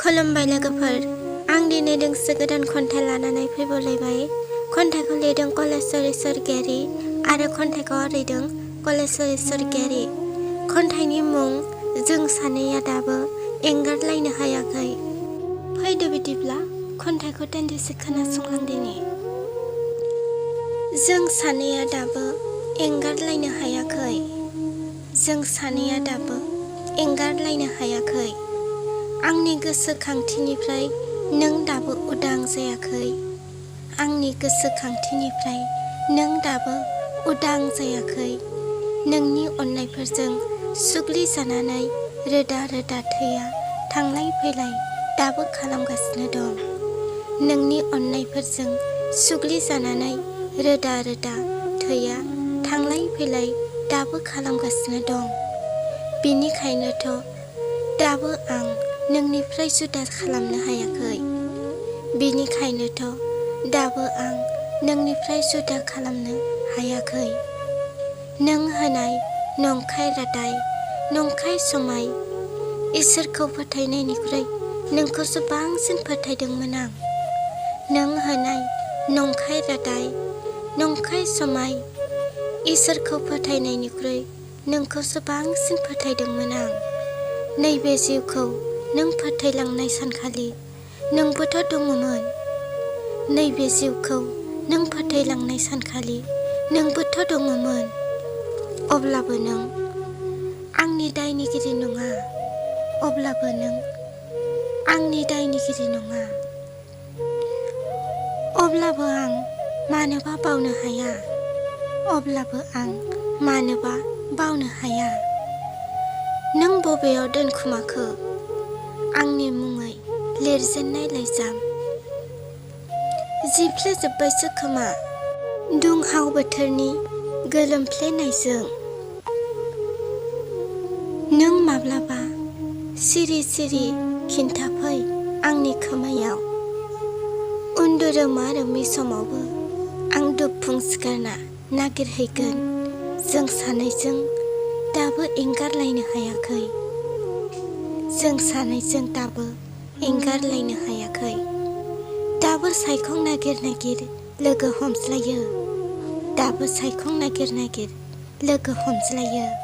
खुलुमबाय लोगोफोर, आं दिनै दोंसे गोदान खन्थाइ लानानै फैबावलायबाय। खन्थाइखौ लिरदों कलेश्वरी स्वर्गियारी आरो खन्थाइखौ आवरायदों कलेश्वरी स्वर्गियारी। खन्थाइनि मुं जों सानैया दाबो एंगारलायनो हायाखै। फैदो बिदिब्ला खन्थाइखौ दान्दिसे खोनासंलांदिनि। जों सानैया दाबो एंगारलायनो हायाखै। जों सानैया दाबो एंगारलायनो हायाखै। आंनि गोसोखांथिनिफ्राय नों दाबो उदां जायाखै। आंनि गोसोखांथिनिफ्राय नों दाबो उदां जायाखै। नोंनि अननायफोरजों सुग्लिजानानै रोदा रोदा थैया थांलाय फैलाय दाबो खालामगासिनो दं। नोंनि अननायफोरजों सुग्लिजानानै रोदा रोदा थैया थांलाय फैलाय दाबो खालामगासिनो दं। बिनिखायनोथ' दाबो आं नोंनिफ्राय जुदा खालामनो हायाखै। बिनिखायनोथ' दाबो आं नोंनिफ्राय जुदा खालामनो हायाखै। नों होनाय नंखाय रादाय, नंखाय समाय, इसोरखौ फोथायनायनिख्रुइ नोंखौसो बांसिन फोथायदोंमोन आं। नों होनाय नंखाय रादाय, नंखाय समाय, इसोरखौ फोथायनायनिख्रुइ नोंखौसो बांसिन फोथायदोंमोन आं। नैबे जिउखौ नों फोथैलांनाय सानखालि नोंबोथ' दङमोन। नैबे जिउखौ नों फोथैलांनाय सानखालि नोंबोथ' दङमोन। अब्लाबो नों आंनि दायनिगिरि नङा। अब्लाबो नों आंनि दायनिगिरि नङा। अब्लाबो आं मानोबा बावनो हाया। अब्लाबो आं मानोबा बावनो हाया। नों बबेयाव दोनखुमाखो आंनि मुङै लिरजेननाय लाइजाम? जिफ्लेजोब्बायसो खोमा दुंहाव बोथोरनि गोलोमफ्लेनायजों। नों माब्लाबा सिरि सिरि खिन्थाफै आंनि खोमायाव। उन्दुरोमा रोमै समावबो आं दुबफुं सिखारना नागिरहैगोन। जों सानैजों दाबो एंगारलायनो हायाखै। जों सानैजों दाबो एंगारलायनो हायाखै। दाबो सायखं नागिर नागिर लोगो हमज्लायो। दाबो सायखं नागिर नागिर लोगो हमज्लायो।